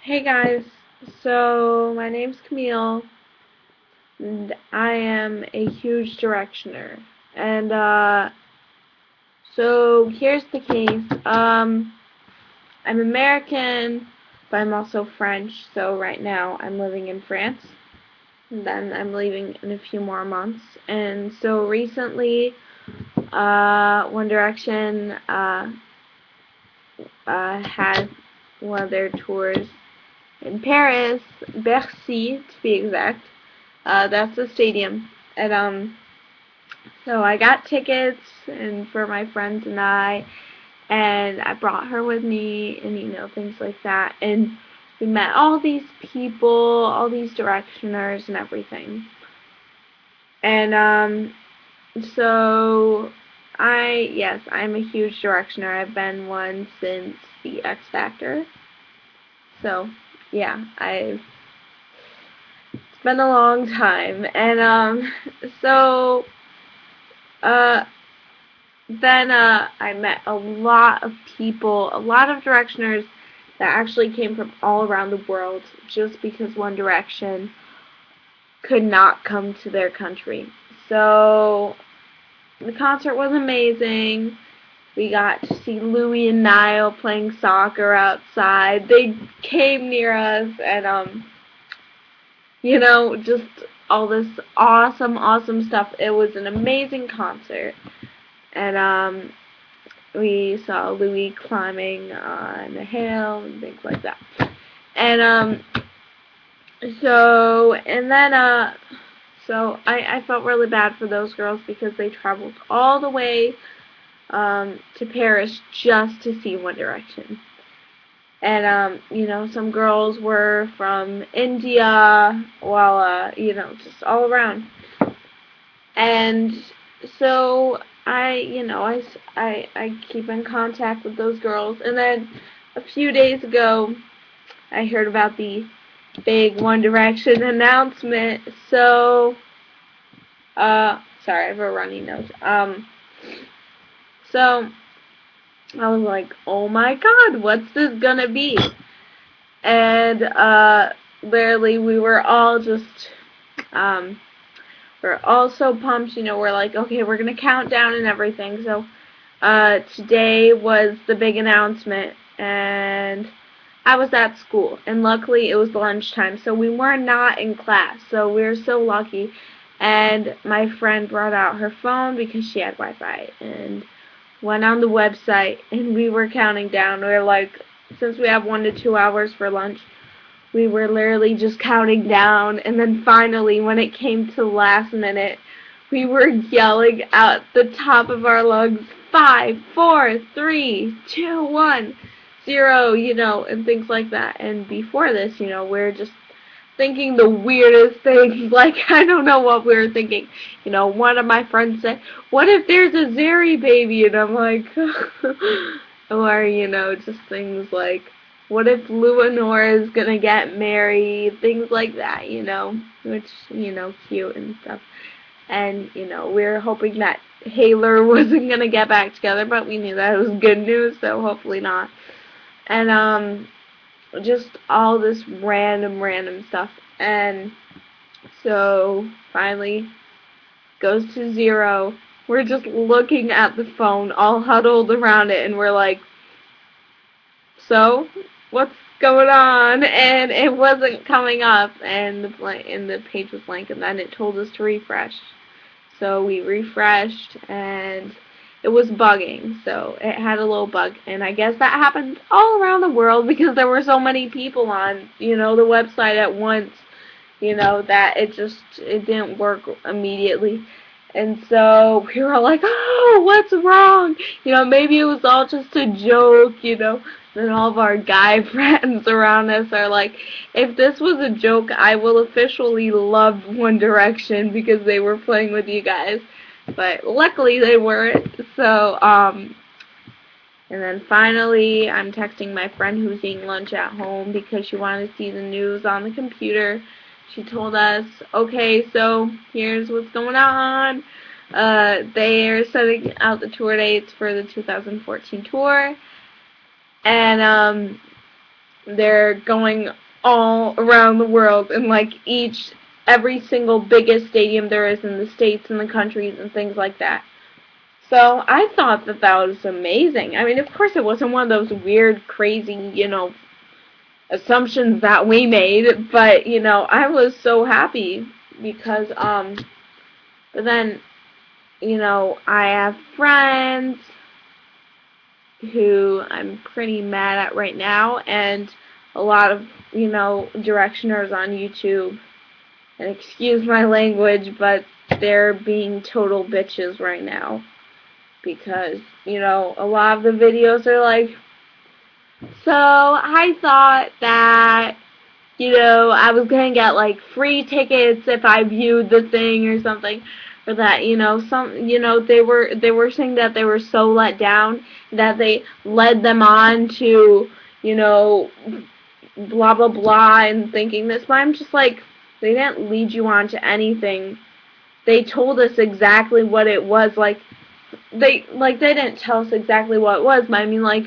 Hey guys, so my name's Camille, and I am a huge directioner. And so here's the case. I'm American, but I'm also French. So right now I'm living in France, and then I'm leaving in a few more months. And so recently, One Direction had one of their tours in Paris, Bercy to be exact. That's the stadium. And so I got tickets and for my friends and I brought her with me, and things like that. And we met all these people, all these directioners and everything. And so yes, I'm a huge directioner. I've been one since the X Factor. So yeah, I've it's been a long time. And so uh then I met a lot of people, a lot of directioners that actually came from all around the world just because One Direction could not come to their country. So the concert was amazing. We got to see Louis and Niall playing soccer outside. They came near us, and just all this awesome, awesome stuff. It was an amazing concert. And we saw Louis climbing on a hill and things like that. And so I felt really bad for those girls because they traveled all the way to Paris just to see One Direction. And some girls were from India, while just all around. And so I keep in contact with those girls. And then a few days ago, I heard about the big One Direction announcement. So, sorry, I have a runny nose. So I was like, oh my God, what's this gonna be? And literally, we were all just, we're all so pumped. We're like, okay, we're gonna count down and everything. So, today was the big announcement, and I was at school, and luckily it was lunchtime, so we were not in class, so we were so lucky. And my friend brought out her phone because she had Wi-Fi, and went on the website, and we were counting down. We were like, since we have 1 to 2 hours for lunch, we were literally just counting down, and then finally, when it came to the last minute, we were yelling at the top of our lungs, 5, 4, 3, 2, 1, 0, and things like that. And before this, we're just thinking the weirdest things. Like, I don't know what we were thinking. One of my friends said, what if there's a Zeri baby? And I'm like, or, just things like, what if Luanor is gonna get married? Things like that, which, cute and stuff. And, we were hoping that Haylor wasn't gonna get back together, but we knew that it was good news, so hopefully not. And, just all this random stuff. And so finally goes to 0. We're just looking at the phone, all huddled around it, and we're like, so what's going on? And it wasn't coming up, and the page was blank, and then it told us to refresh. So we refreshed, and it was bugging, so it had a little bug, and I guess that happened all around the world because there were so many people on, the website at once, that it didn't work immediately. And so we were like, oh, what's wrong? Maybe it was all just a joke, Then all of our guy friends around us are like, if this was a joke, I will officially love One Direction because they were playing with you guys. But luckily they weren't. So, and then finally I'm texting my friend who's eating lunch at home because she wanted to see the news on the computer. She told us, okay, so here's what's going on. They're setting out the tour dates for the 2014 tour. And They're going all around the world in like every single biggest stadium there is in the states and the countries and things like that. So I thought that that was amazing. I mean, of course it wasn't one of those weird, crazy, assumptions that we made, but, I was so happy because, but then, I have friends who I'm pretty mad at right now, and a lot of, directioners on YouTube, and excuse my language, but they're being total bitches right now, because, a lot of the videos are like, so I thought that, I was going to get, like, free tickets if I viewed the thing or something, or that, they were saying that they were so let down that they led them on to, blah, blah, blah, and thinking this, but I'm just like, they didn't lead you on to anything. They told us exactly what it was, they didn't tell us exactly what it was, but I mean, like,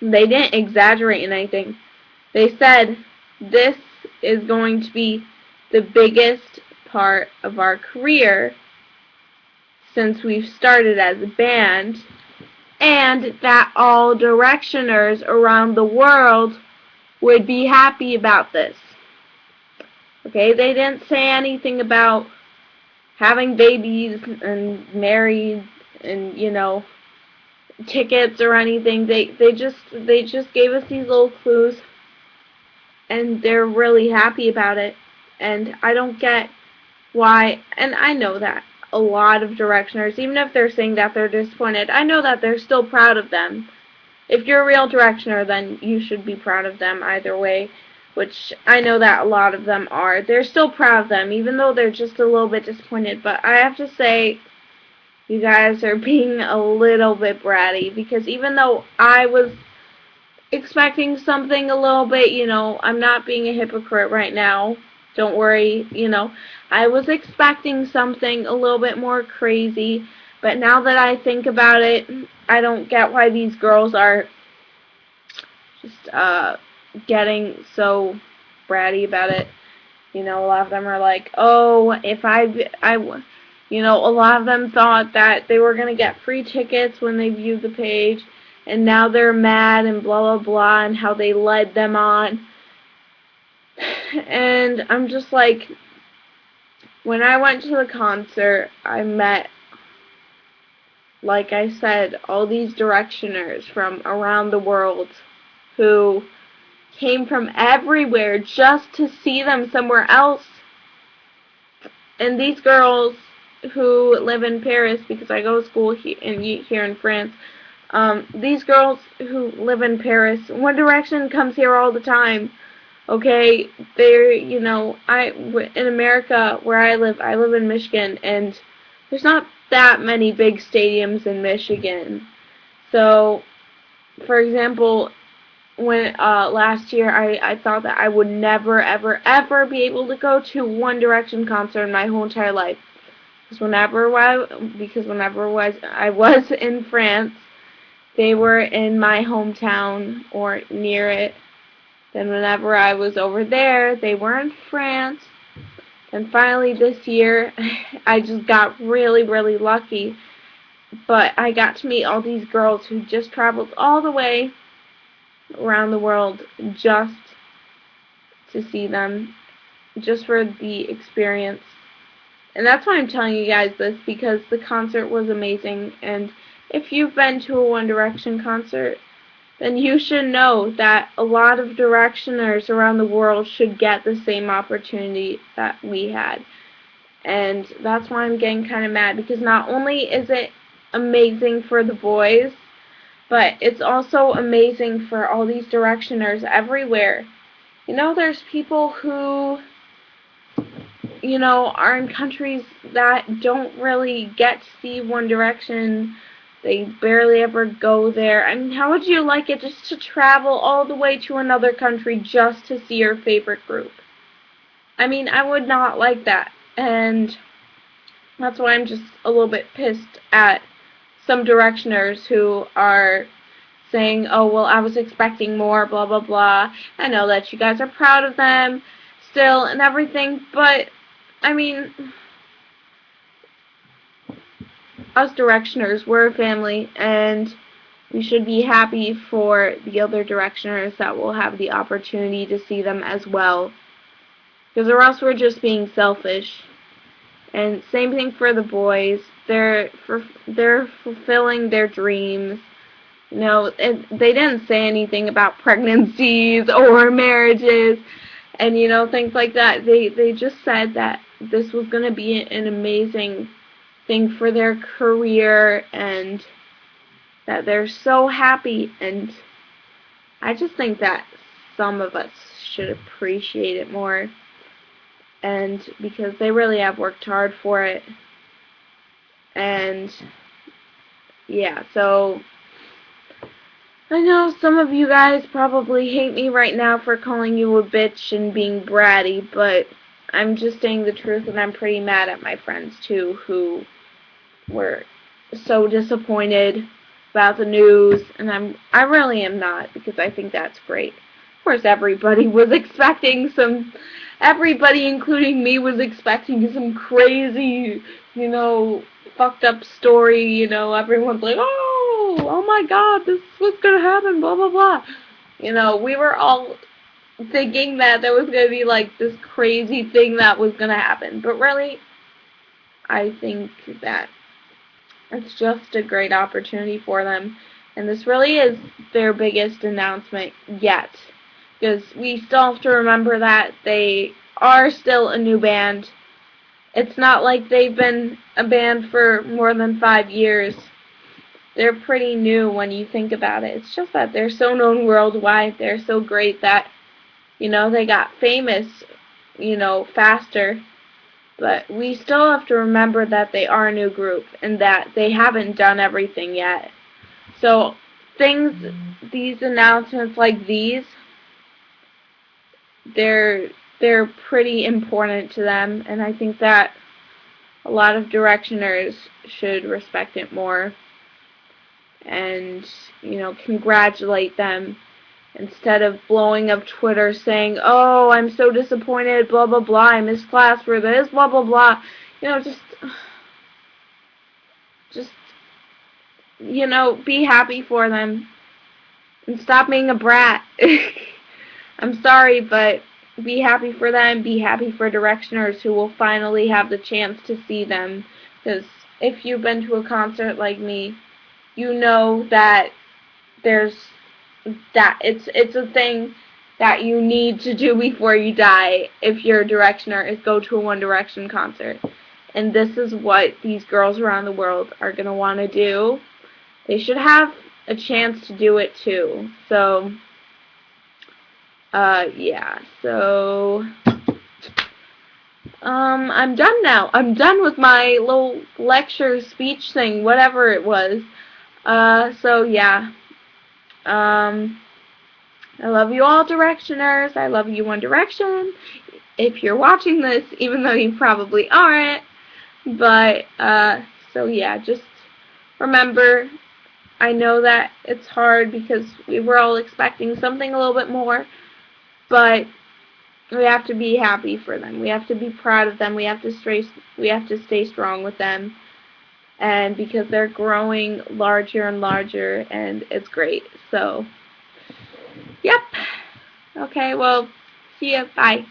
they didn't exaggerate in anything. They said, this is going to be the biggest part of our career since we've started as a band, and that all directioners around the world would be happy about this. Okay, they didn't say anything about having babies and married and, tickets or anything. They just gave us these little clues, and they're really happy about it. And I don't get why, and I know that a lot of directioners, even if they're saying that they're disappointed, I know that they're still proud of them. If you're a real directioner, then you should be proud of them either way, which I know that a lot of them are. They're still proud of them, even though they're just a little bit disappointed. But I have to say, you guys are being a little bit bratty, because even though I was expecting something a little bit, I'm not being a hypocrite right now. Don't worry, I was expecting something a little bit more crazy, but now that I think about it, I don't get why these girls are just getting so bratty about it. A lot of them are like, oh, if a lot of them thought that they were going to get free tickets when they viewed the page, and now they're mad and blah, blah, blah, and how they led them on. And I'm just like, when I went to the concert, I met, like I said, all these directioners from around the world who came from everywhere just to see them somewhere else. And these girls who live in Paris, because I go to school here in France, these girls who live in Paris, One Direction comes here all the time. Okay, they're, in America, where I live in Michigan, and there's not that many big stadiums in Michigan. So, for example, when last year I thought that I would never, ever, ever be able to go to One Direction concert in my whole entire life. Because whenever I was in France, they were in my hometown or near it. Then whenever I was over there, they were in France. And finally this year, I just got really, really lucky. But I got to meet all these girls who just traveled all the way around the world just to see them, just for the experience. And that's why I'm telling you guys this, because the concert was amazing. And if you've been to a One Direction concert, then you should know that a lot of directioners around the world should get the same opportunity that we had. And that's why I'm getting kind of mad, because not only is it amazing for the boys, but it's also amazing for all these directioners everywhere. There's people who, are in countries that don't really get to see One Direction. They barely ever go there. I mean, how would you like it just to travel all the way to another country just to see your favorite group? I mean, I would not like that. And that's why I'm just a little bit pissed at some directioners who are saying, oh, well, I was expecting more, blah, blah, blah. I know that you guys are proud of them still and everything, but, I mean, us Directioners, we're a family, and we should be happy for the other Directioners that will have the opportunity to see them as well. Because or else we're just being selfish. And same thing for the boys. They're fulfilling their dreams. You know, they didn't say anything about pregnancies or marriages and, you know, things like that. They just said that this was going to be an amazing thing for their career and that they're so happy. And I just think that some of us should appreciate it more. And because they really have worked hard for it. And yeah, so I know some of you guys probably hate me right now for calling you a bitch and being bratty, but I'm just saying the truth, and I'm pretty mad at my friends too, who were so disappointed about the news, and I really am not, because I think that's great. Of course, everybody, including me, was expecting some crazy, you know, fucked up story, you know, everyone's like, oh my god, this is what's gonna happen, blah, blah, blah. You know, we were all thinking that there was gonna be, like, this crazy thing that was gonna happen, but really, I think that it's just a great opportunity for them, and this really is their biggest announcement yet, because we still have to remember that they are still a new band. It's not like they've been a band for more than 5 years. They're pretty new when you think about it. It's just that they're so known worldwide. They're so great that, you know, they got famous, you know, faster. But we still have to remember that they are a new group and that they haven't done everything yet. So these announcements like these, they're pretty important to them, and I think that a lot of Directioners should respect it more and, you know, congratulate them instead of blowing up Twitter saying, oh, I'm so disappointed, blah, blah, blah, I missed class for this, blah, blah, blah. You know, just, you know, be happy for them and stop being a brat. I'm sorry, but be happy for them, be happy for Directioners who will finally have the chance to see them. Because if you've been to a concert like me, you know that it's a thing that you need to do before you die if you're a Directioner, is go to a One Direction concert. And this is what these girls around the world are going to want to do. They should have a chance to do it too. So, yeah, so I'm done now. I'm done with my little lecture speech thing, whatever it was. So yeah. I love you all, Directioners. I love you, One Direction. If you're watching this, even though you probably aren't. But, so yeah, just remember, I know that it's hard because we were all expecting something a little bit more, but we have to be happy for them. We have to be proud of them. We have to stay strong with them. And because they're growing larger and larger, and it's great. So, yep. Okay, well, see ya. Bye.